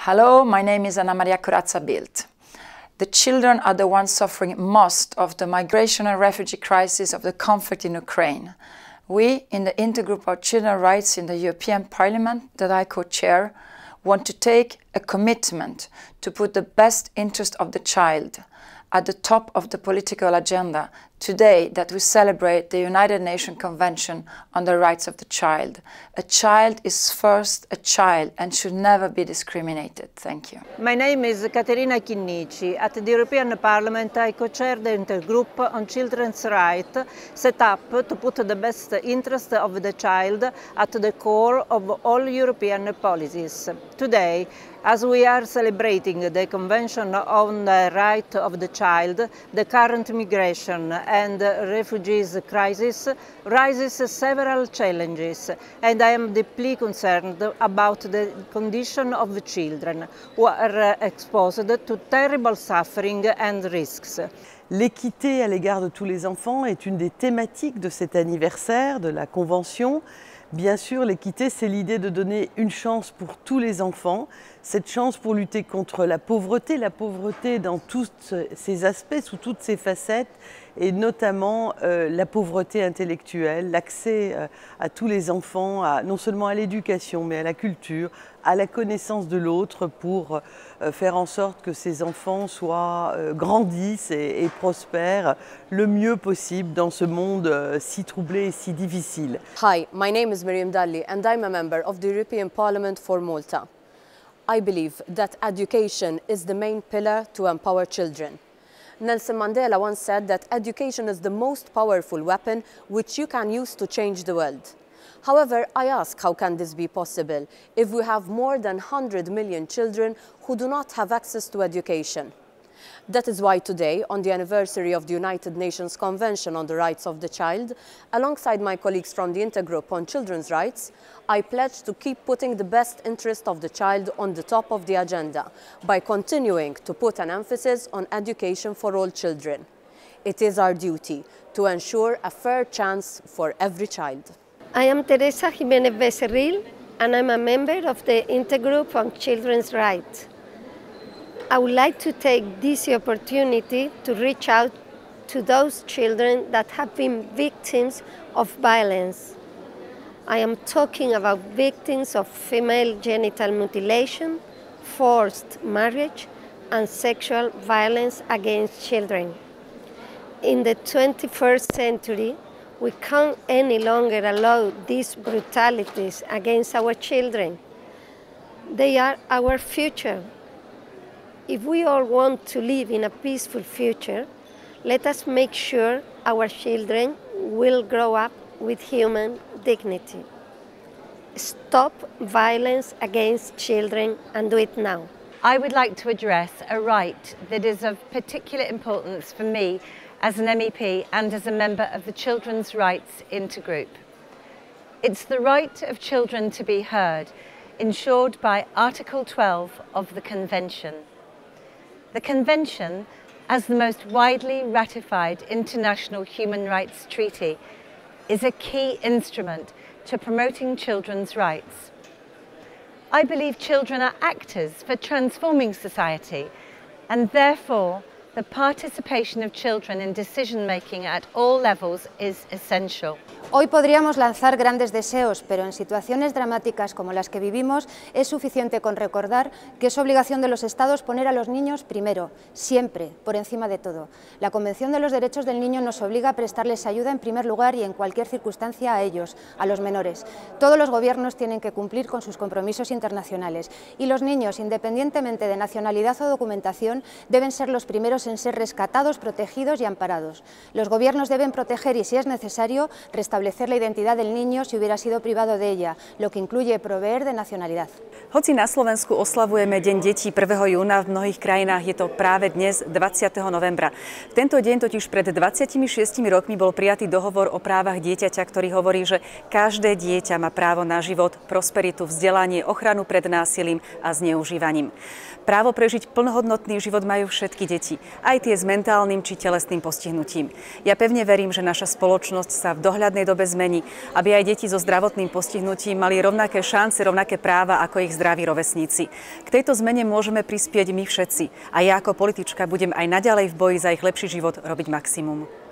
Hello, my name is Anna Maria Corazza-Bildt. The children are the ones suffering most of the migration and refugee crisis of the conflict in Ukraine. We, in the Intergroup on Children's Rights in the European Parliament, that I co-chair, want to take a commitment to put the best interest of the child at the top of the political agenda today that we celebrate the United Nations Convention on the Rights of the Child. A child is first a child and should never be discriminated. Thank you. My name is Caterina Chinnici. At the European Parliament, I co-chair the Intergroup on Children's Rights, set up to put the best interest of the child at the core of all European policies. Today, as we are celebrating the Convention on the Rights of the Child, the current migration and refugees crisis raises several challenges, and I am deeply concerned about the condition of children who are exposed to terrible suffering and risks. L'équité à l'égard de tous les enfants est une des thématiques de cet anniversaire de la Convention. Bien sûr, l'équité, c'est l'idée de donner une chance pour tous les enfants, cette chance pour lutter contre la pauvreté dans tous ses aspects, sous toutes ses facettes, et notamment la pauvreté intellectuelle, l'accès à tous les enfants, non seulement à l'éducation, mais à la culture, à la connaissance de l'autre, pour faire en sorte que ces enfants grandissent et prospèrent le mieux possible dans ce monde si troublé et si difficile. Hi, my name is Miriam Dalli and I'm a member of the European Parliament for Malta. I believe that education is the main pillar to empower children. Nelson Mandela once said that education is the most powerful weapon which you can use to change the world. However, I ask, how can this be possible if we have more than 100 million children who do not have access to education? That is why today, on the anniversary of the United Nations Convention on the Rights of the Child, alongside my colleagues from the Intergroup on Children's Rights, I pledge to keep putting the best interest of the child on the top of the agenda by continuing to put an emphasis on education for all children. It is our duty to ensure a fair chance for every child. I am Teresa Jimenez Becerril, and I'm a member of the Intergroup on Children's Rights. I would like to take this opportunity to reach out to those children that have been victims of violence. I am talking about victims of female genital mutilation, forced marriage, and sexual violence against children. In the 21st century, we can't any longer allow these brutalities against our children. They are our future. If we all want to live in a peaceful future, let us make sure our children will grow up with human dignity. Stop violence against children and do it now. I would like to address a right that is of particular importance for me as an MEP and as a member of the Children's Rights Intergroup. It's the right of children to be heard, ensured by Article 12 of the Convention. The Convention, as the most widely ratified international human rights treaty, is a key instrument to promoting children's rights. I believe children are actors for transforming society, and therefore the participation of children in decision-making at all levels is essential. Hoy podríamos lanzar grandes deseos, pero en situaciones dramáticas como las que vivimos es suficiente con recordar que es obligación de los Estados poner a los niños primero, siempre, por encima de todo. La Convención de los Derechos del Niño nos obliga a prestarles ayuda en primer lugar y en cualquier circunstancia a ellos, a los menores. Todos los gobiernos tienen que cumplir con sus compromisos internacionales y los niños, independientemente de nacionalidad o documentación, deben ser los primeros en ser rescatados, protegidos y amparados. Los gobiernos deben proteger y, si es necesario, restablecer la identidad del niño si hubiera sido privado de ella, lo que incluye proveer de nacionalidad. Hoci na Slovensku oslavujeme Deň detí 1. júna, v mnohých krajinách je to práve dnes, 20. novembra. V tento deň totiž pred 26 rokmi bol prijatý dohovor o právach dieťaťa, ktorý hovorí, že každé dieťa má právo na život, prosperitu, vzdelanie, ochranu pred násilím a zneužívaním. Právo prežiť plnohodnotný život majú všetky deti aj tie s mentálnym či telesným postihnutím. Ja pevne verím, že naša spoločnosť sa v dohľadnej dobe zmení, aby aj deti so zdravotným postihnutím mali rovnaké šance, rovnaké práva ako ich zdraví rovesníci. K tejto zmene môžeme prispieť my všetci a ja ako politička budem aj naďalej v boji za ich lepší život robiť maximum.